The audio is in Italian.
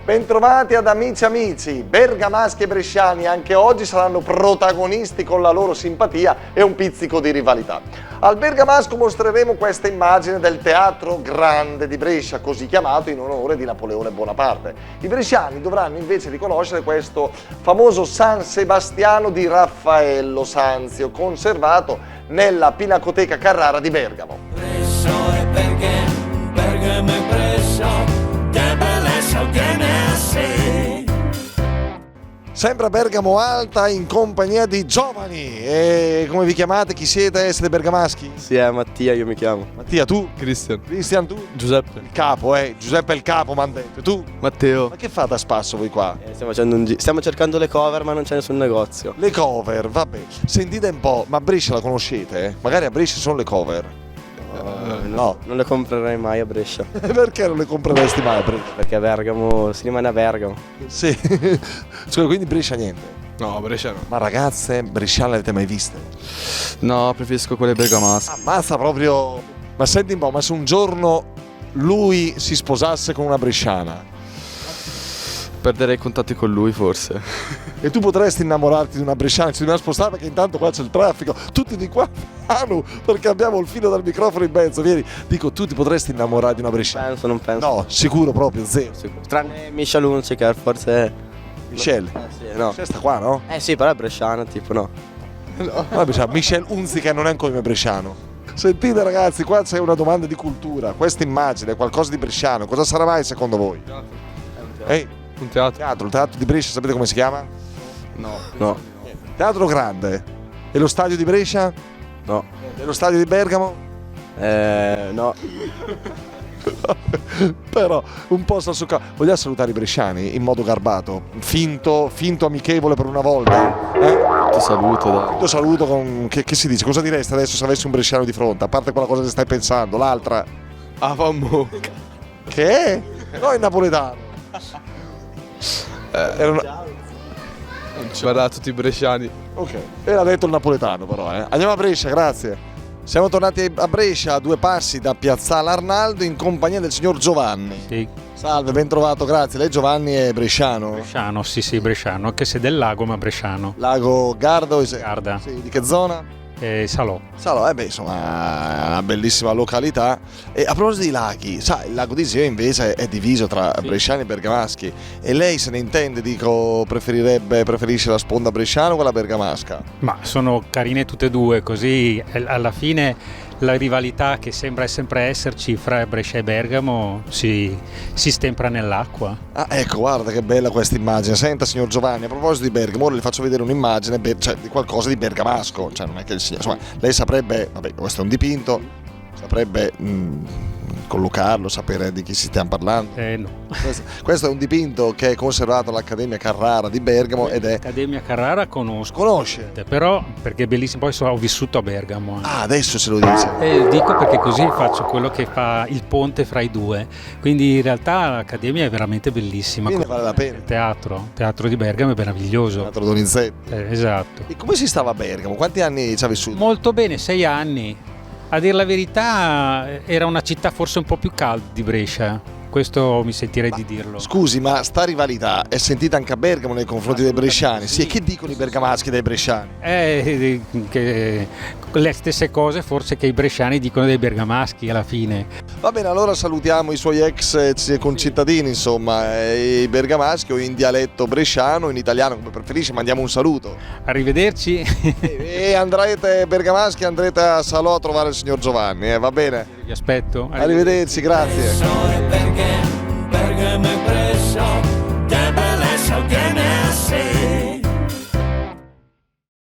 Bentrovati ad Amici Amici, bergamaschi e bresciani anche oggi saranno protagonisti con la loro simpatia e un pizzico di rivalità. Al Bergamasco mostreremo questa immagine del Teatro Grande di Brescia, così chiamato in onore di Napoleone Bonaparte. I bresciani dovranno invece riconoscere questo famoso San Sebastiano di Raffaello Sanzio, conservato nella Pinacoteca Carrara di Bergamo. Brescia e Bergamo e Brescia, che bellezza che ne sei. Sembra Bergamo Alta in compagnia di giovani. E come vi chiamate? Chi siete? Siete bergamaschi? Sì, è Mattia, io mi chiamo. Mattia, tu? Cristian. Cristian, tu? Giuseppe. Il capo, Giuseppe è il capo, m'han detto. Tu? Matteo. Ma che fate a spasso voi qua? Stiamo facendo stiamo cercando le cover, ma non c'è nessun negozio. Le cover, vabbè. Sentite un po', ma Brescia la conoscete? Magari a Brescia sono le cover. No. Non le comprerei mai a Brescia. Perché non le compreresti mai a Brescia? Perché a Bergamo si rimane a Bergamo. Sì. Scusa, quindi Brescia niente. No, Brescia no. Ma ragazze, bresciane le avete mai viste? No, preferisco quelle bergamasche. Ammazza proprio. Ma senti un po', ma se un giorno lui si sposasse con una bresciana Perderei i contatti con lui forse. e tu potresti innamorarti di una bresciana, ci dobbiamo spostare perché intanto qua c'è il traffico, tutti di qua, Anu, perché abbiamo il filo dal microfono in mezzo, vieni, dico, tu ti potresti innamorare di una bresciana? Non penso. No, sicuro proprio, zero. Sicuro. Tranne Misha Hunziker, forse. Michelle. Sì, no. Michelle sta qua, no? Sì, però è bresciano, tipo no. Vabbè, Michelle Hunziker non è ancora bresciano. Sentite ragazzi, qua c'è una domanda di cultura, questa immagine è qualcosa di bresciano, cosa sarà mai secondo voi? Un teatro? Il teatro di Brescia, sapete come si chiama? No. Teatro Grande. E lo stadio di Brescia? No. E lo stadio di Bergamo? No. Però un po' vogliamo salutare i bresciani in modo garbato, finto amichevole per una volta. Ti saluto, dai. Io saluto con. Che si dice? Cosa diresti adesso se avessi un bresciano di fronte? A parte quella cosa che stai pensando, l'altra. Ah, fammo. Che è? No, in napoletano. Era una... Guarda tutti i bresciani. Ok, era detto il napoletano però, Andiamo a Brescia, grazie. Siamo tornati a Brescia a 2 passi da Piazzale Arnaldo in compagnia del signor Giovanni. Sì, Salve, ben trovato, grazie. Lei Giovanni è bresciano? bresciano, sì, bresciano, anche se del lago, ma bresciano. Lago Gardo? Garda. Sì, di che zona? Salò. Salò, insomma, è una bellissima località. E a proposito di laghi, sai, il lago di Iseo invece è diviso tra bresciani e bergamaschi. E lei se ne intende, dico, preferisce la sponda bresciana o quella bergamasca? Ma sono carine tutte e due, così alla fine la rivalità che sembra sempre esserci fra Brescia e Bergamo si stempera nell'acqua. Ah, ecco, guarda che bella questa immagine. Senta, signor Giovanni, a proposito di Bergamo, ora le faccio vedere un'immagine, di qualcosa di bergamasco. Cioè, non è che sia, insomma, lei saprebbe, vabbè, questo è un dipinto, saprebbe collocarlo, sapere di chi si stiamo parlando. No. Questo è un dipinto che è conservato all'Accademia Carrara di Bergamo ed è... Accademia Carrara conosco. Conosce? Però, perché è bellissimo, poi ho vissuto a Bergamo. Anche. Ah, adesso se lo dice. Dico perché così faccio quello che fa il ponte fra i due. Quindi in realtà l'Accademia è veramente bellissima. Quindi vale la pena. Il teatro di Bergamo è meraviglioso. Teatro Donizetti. Esatto. E come si stava a Bergamo? Quanti anni ci ha vissuto? Molto bene, 6 anni. A dir la verità era una città forse un po' più calda di Brescia, questo mi sentirei di dirlo. Scusi, ma sta rivalità è sentita anche a Bergamo nei confronti dei bresciani? Sì, e che dicono i bergamaschi dei bresciani? Le stesse cose forse che i bresciani dicono dei bergamaschi alla fine. Va bene, allora salutiamo i suoi ex concittadini, insomma, i bergamaschi o in dialetto bresciano, in italiano come preferisce, mandiamo un saluto. Arrivederci. E andrete bergamaschi, andrete a Salò a trovare il signor Giovanni, va bene? Vi aspetto. Arrivederci, grazie. Bergamo e Brescia.